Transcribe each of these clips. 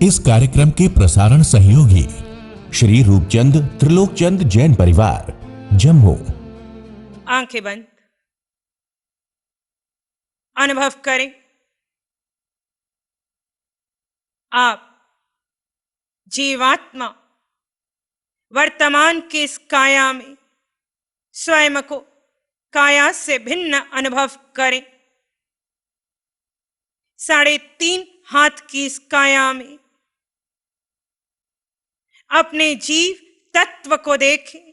इस कार्यक्रम के प्रसारण सहयोगी श्री रूपचंद त्रिलोकचंद जैन परिवार, जम्मू। आंखें बंद, अनुभव करें आप जीवात्मा वर्तमान की इस काया में स्वयं को काया से भिन्न अनुभव करें। 3.5 हाथ की इस काया में अपने जीव तत्व को देखें।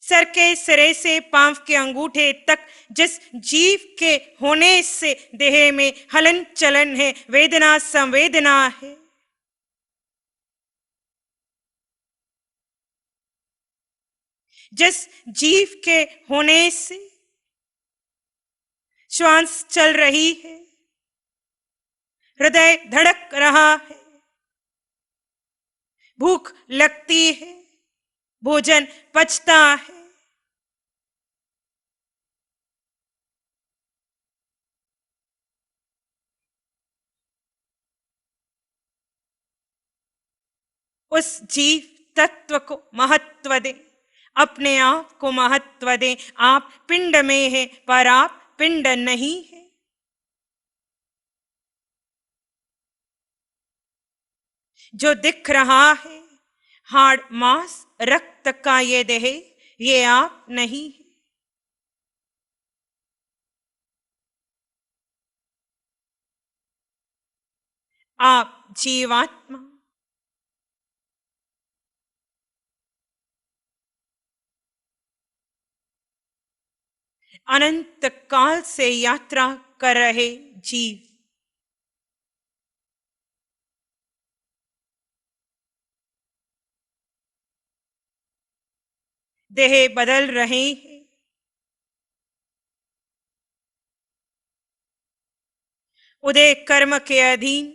सर के सिरे से पांव के अंगूठे तक जिस जीव के होने से देह में हलन चलन है, वेदना संवेदना है, जिस जीव के होने से श्वास चल रही है, हृदय धड़क रहा है, भूख लगती है, भोजन पचता है, उस जीव तत्व को महत्व दें, अपने आप को महत्व दें। आप पिंड में हैं पर आप पिंड नहीं है। जो दिख रहा है हाड़ मांस रक्त का ये देह, ये आप नहीं है। आप जीवात्मा अनंत काल से यात्रा कर रहे जीव, देह बदल रहे हैं, उदय कर्म के अधीन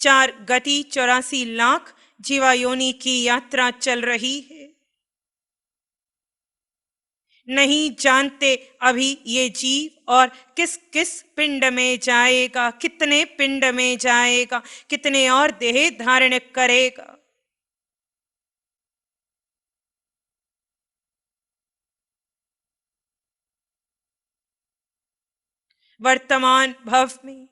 4 गति 84 लाख जीवायोनि की यात्रा चल रही है। नहीं जानते अभी ये जीव और किस किस पिंड में जाएगा, कितने पिंड में जाएगा, कितने और देह धारण करेगा। वर्तमान भव में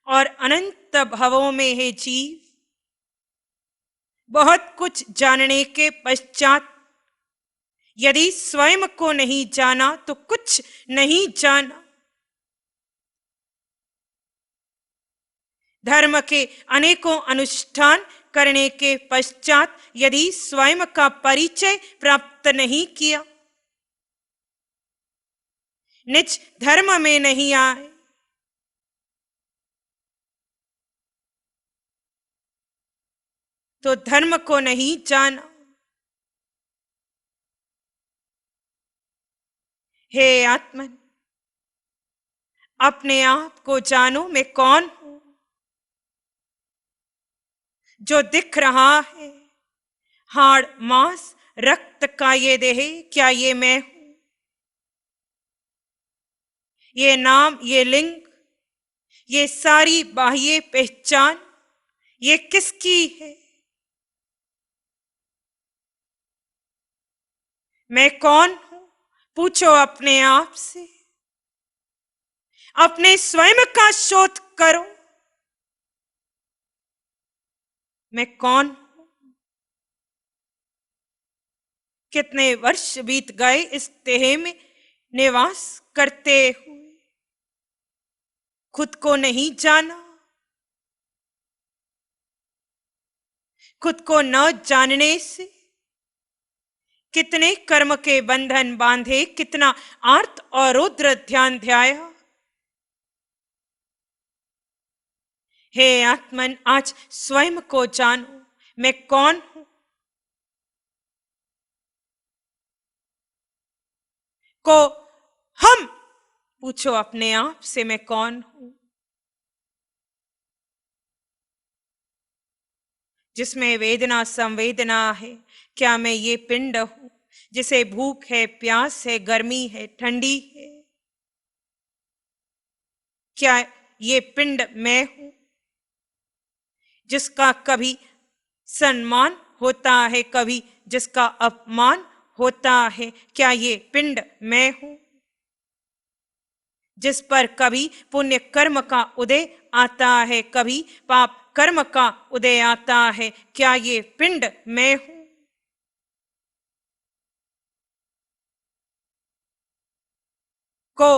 और अनंत भवों में है जीव। बहुत कुछ जानने के पश्चात यदि स्वयं को नहीं जाना तो कुछ नहीं जाना। धर्म के अनेकों अनुष्ठान करने के पश्चात यदि स्वयं का परिचय प्राप्त नहीं किया, निज धर्म में नहीं आए, तो धर्म को नहीं जाना। हे आत्मन, अपने आप को जानो, मैं कौन हूं। जो दिख रहा है हाड़ मांस रक्त का ये देह, क्या ये मैं हूं? ये नाम, ये लिंग, ये सारी बाह्य पहचान, ये किसकी है? मैं कौन हूं? पूछो अपने आप से। अपने स्वयं का शोध करो। मैं कौन हूं? कितने वर्ष बीत गए इस देह में निवास करते हुए, खुद को नहीं जाना। खुद को न जानने से कितने कर्म के बंधन बांधे, कितना आर्त और रुद्र ध्यान ध्याया। हे आत्मन, आज स्वयं को जानो, मैं कौन हूं। को हम पूछो अपने आप से, मैं कौन हूं। जिसमें वेदना संवेदना है, क्या मैं ये पिंड हूं? जिसे भूख है, प्यास है, गर्मी है, ठंडी है, क्या ये पिंड मैं हूं? जिसका कभी सम्मान होता है, कभी जिसका अपमान होता है, क्या ये पिंड मैं हूं? जिस पर कभी पुण्य कर्म का उदय आता है, कभी पाप कर्म का उदय आता है, क्या ये पिंड मैं हूं? को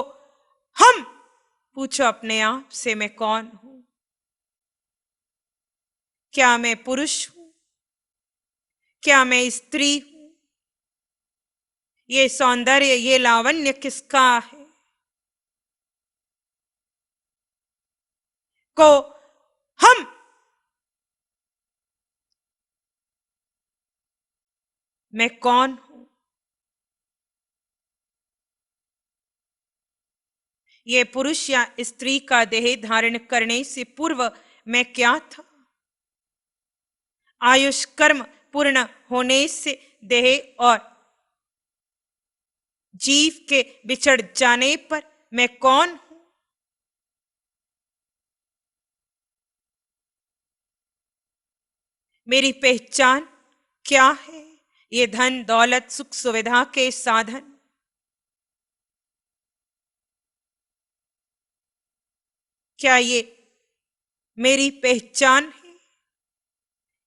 हम पूछो अपने आप से, मैं कौन हूं? क्या मैं पुरुष हूं? क्या मैं स्त्री हूं? ये सौंदर्य, ये लावण्य किसका है? को हम मैं कौन हूं? ये पुरुष या स्त्री का देह धारण करने से पूर्व मैं क्या था? आयुष कर्म पूर्ण होने से देह और जीव के बिछड़ जाने पर मैं कौन हूं? मेरी पहचान क्या है? ये धन दौलत सुख सुविधा के साधन, क्या ये मेरी पहचान है?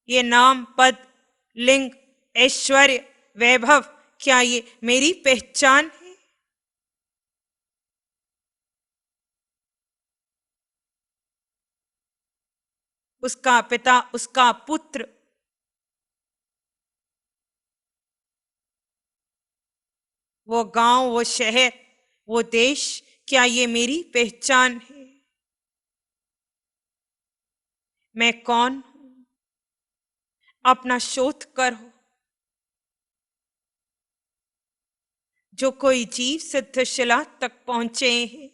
ये नाम पद लिंग ऐश्वर्य वैभव, क्या ये मेरी पहचान है? उसका पिता, उसका पुत्र, वो गांव, वो शहर, वो देश, क्या ये मेरी पहचान है? मैं कौन हूं? अपना शोध करो। जो कोई जीव सिद्धशिला तक पहुंचे हैं,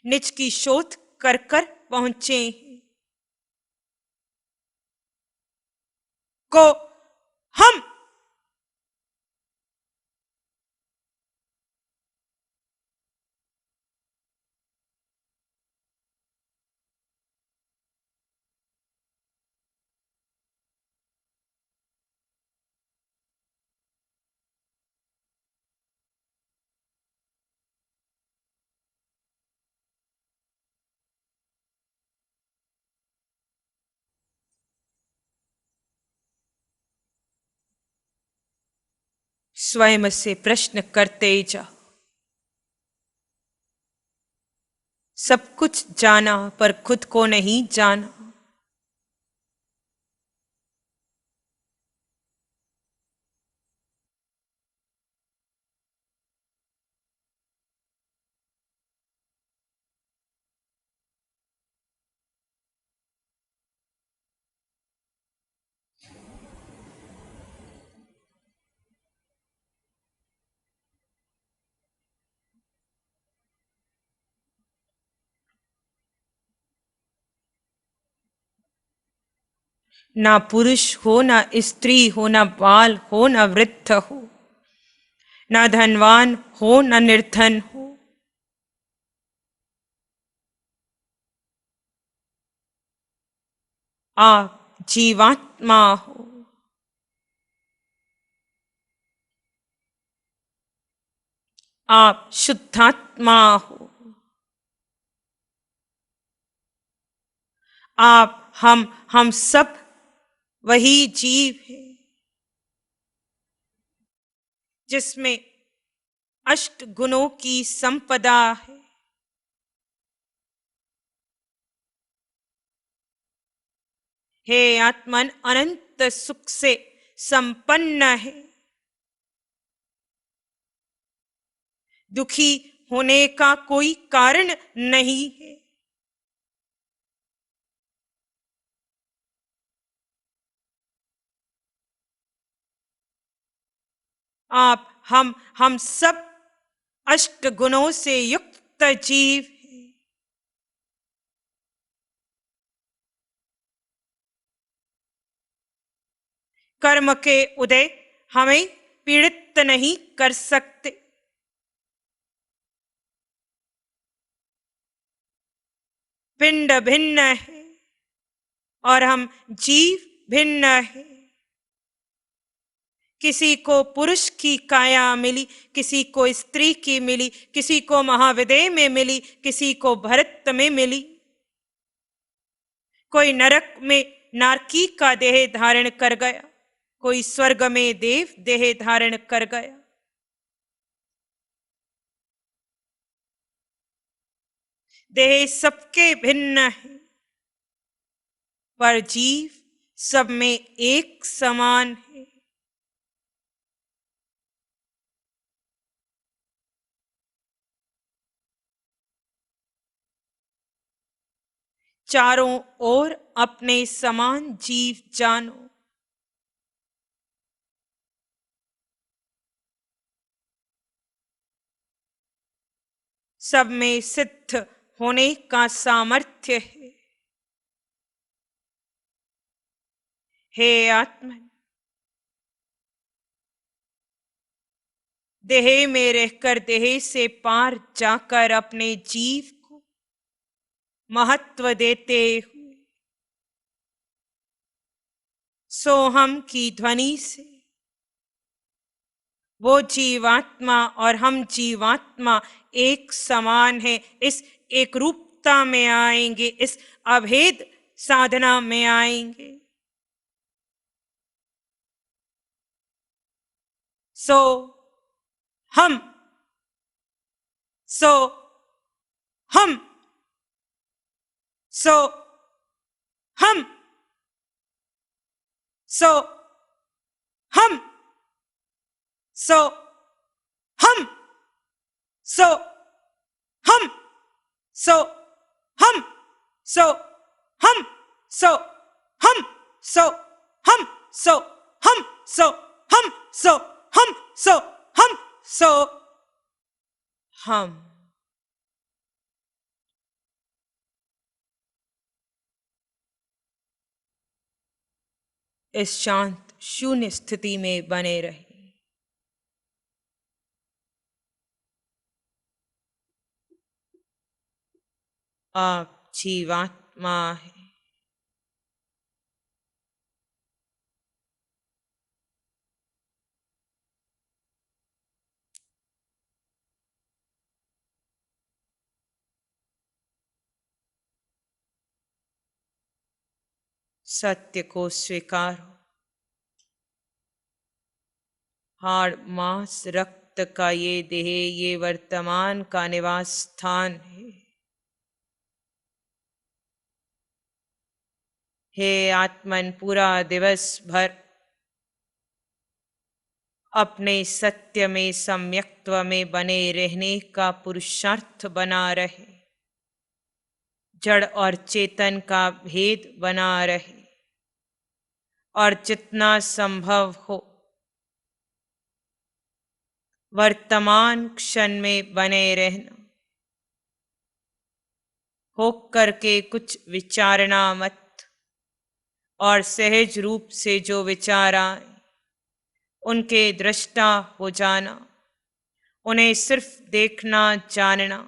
निज की शोध कर कर पहुंचे हैं, को हम स्वयं से प्रश्न करते जाओ। सब कुछ जाना पर खुद को नहीं जाना। ना पुरुष हो, ना स्त्री हो, ना बाल हो, ना वृद्ध हो, ना धनवान हो, ना निर्धन हो। आप जीवात्मा हो। आप शुद्धात्मा हो। आप हम सब वही जीव है जिसमें अष्ट गुणों की संपदा है। हे आत्मन अनंत सुख से संपन्न है। दुखी होने का कोई कारण नहीं है। आप हम सब अष्ट गुणों से युक्त जीव हैं। कर्म के उदय हमें पीड़ित नहीं कर सकते। पिंड भिन्न है और हम जीव भिन्न है। किसी को पुरुष की काया मिली, किसी को स्त्री की मिली, किसी को महाविदय में मिली, किसी को भरत में मिली। कोई नरक में नारकी का देह धारण कर गया, कोई स्वर्ग में देव देह धारण कर गया। देह सबके भिन्न है, पर जीव सब में एक समान है। चारों ओर अपने समान जीव जानो। सब में सिद्ध होने का सामर्थ्य है। हे आत्मन, देह में रहकर देह से पार जाकर अपने जीव को महत्व देते हुए सोहम की ध्वनि से वो जीवात्मा और हम जीवात्मा एक समान है, इस एक रूपता में आएंगे, इस अभेद साधना में आएंगे। सो हम, सो हम, सो हम, सो हम, सो हम, सो हम, सो हम, सो हम, सो हम, सो हम, सो हम, सो हम, सो हम, सो हम, सो हम। इस शांत शून्य स्थिति में बने रहे। आप जीवात्मा है। सत्य को स्वीकारो। हाड़ मांस रक्त का ये देह, ये वर्तमान का निवास स्थान है। हे आत्मन, पूरा दिवस भर अपने सत्य में सम्यक्त्व में बने रहने का पुरुषार्थ बना रहे, जड़ और चेतन का भेद बना रहे, और जितना संभव हो वर्तमान क्षण में बने रहना। हो करके कुछ विचारना मत, और सहज रूप से जो विचार आए उनके दृष्टा हो जाना, उन्हें सिर्फ देखना जानना।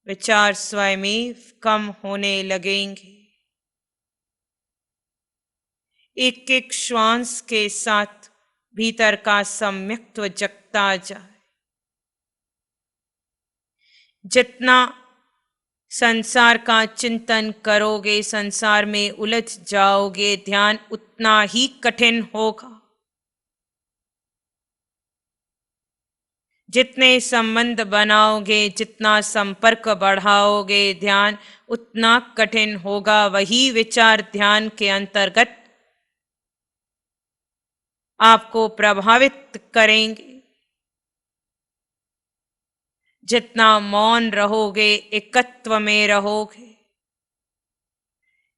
विचार स्वयं कम होने लगेंगे। एक एक श्वास के साथ भीतर का सम्यक्त्व जगता जाए। जितना संसार का चिंतन करोगे, संसार में उलझ जाओगे, ध्यान उतना ही कठिन होगा। जितने संबंध बनाओगे, जितना संपर्क बढ़ाओगे, ध्यान उतना कठिन होगा। वही विचार ध्यान के अंतर्गत आपको प्रभावित करेंगे। जितना मौन रहोगे, एकत्व में रहोगे,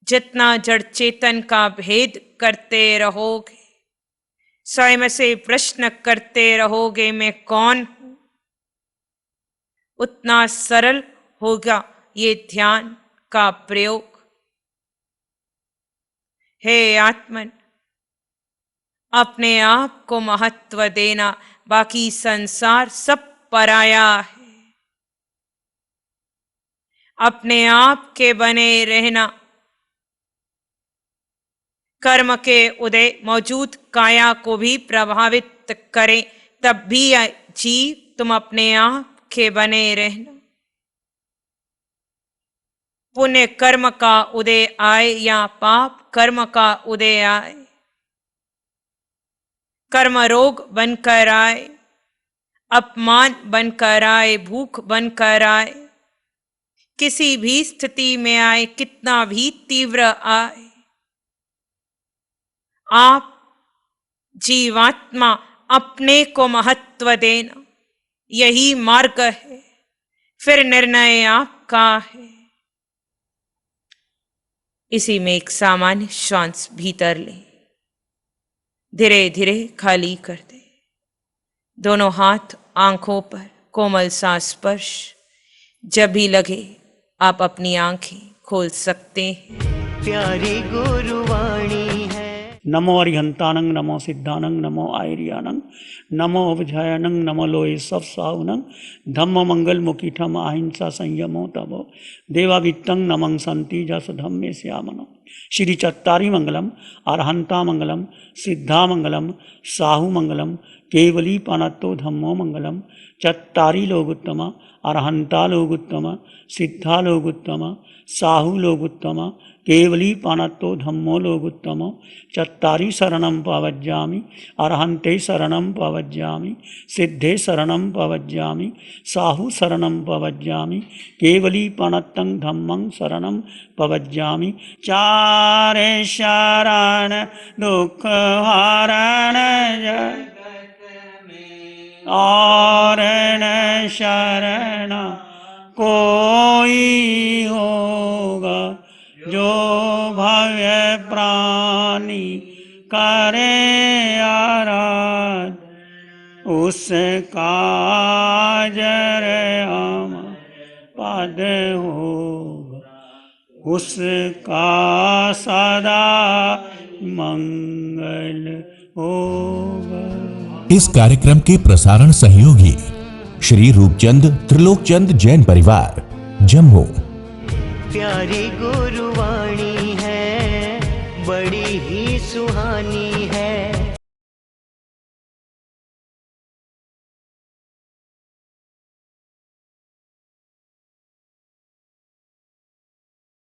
जितना जड़ चेतन का भेद करते रहोगे, स्वयं से प्रश्न करते रहोगे मैं कौन हूं, उतना सरल होगा ये ध्यान का प्रयोग। हे आत्मन, अपने आप को महत्व देना, बाकी संसार सब पराया है। अपने आप के बने रहना, कर्म के उदय मौजूद काया को भी प्रभावित करें, तब भी जीव तुम अपने आप के बने रहना। पुण्य कर्म का उदय आए या पाप कर्म का उदय आए, कर्म रोग बनकर आए, अपमान बनकर आए, भूख बनकर आए, किसी भी स्थिति में आए, कितना भी तीव्र आए, आप जीवात्मा अपने को महत्व देना, यही मार्ग है, फिर निर्णय आपका है। इसी में एक सामान्य श्वास भीतर ले, धीरे धीरे खाली कर दे। दोनों हाथ आंखों पर, कोमल सा स्पर्श। जब भी लगे आप अपनी आंखें खोल सकते हैं। प्यारी गुरुवाणी है। नमो अरिहंतानंग, नमो सिद्धानंग, नमो आयरियानंग, नमो अवधायनंग, नमो लोए सब साहुनंग, धम्म मंगल मुखीठम अहिंसा संयमो तबो देवावित्तंग नमंग संति जस धम्मे श्यामनो। श्री चत्तारी मंगलम, अरहंता मंगलम, सिद्धा मंगलम, साहु मंगलम, केवली पानत्तो धम्मो मंगलम। चत्तारी लोगुत्तम, अरहंता लोगुत्तम, सिद्धा लोगुत्तम, साहु लोगुत्तम, केवली पानत्तो धम्मो लोगुत्तम। चत्तारी शरणं पवज्जामि, अरहन्ते शरणं पवज्जामि, सिद्धे शरणं पवज्जामि, साहु शरणं पवज्जामि, केवली पानत्तं धम्मं शरणं पवज्जामि। चारे शरण दुख हरण जगत में, और न शरण कोई होगा, जो भव्य प्राणी करे आराध, उसका जर हम पद होगा, उसका सदा मंगल होगा। इस कार्यक्रम के प्रसारण सहयोगी श्री रूपचंद त्रिलोकचंद जैन परिवार, जम्मू। प्यारी गुरुवाणी है, बड़ी ही सुहानी है।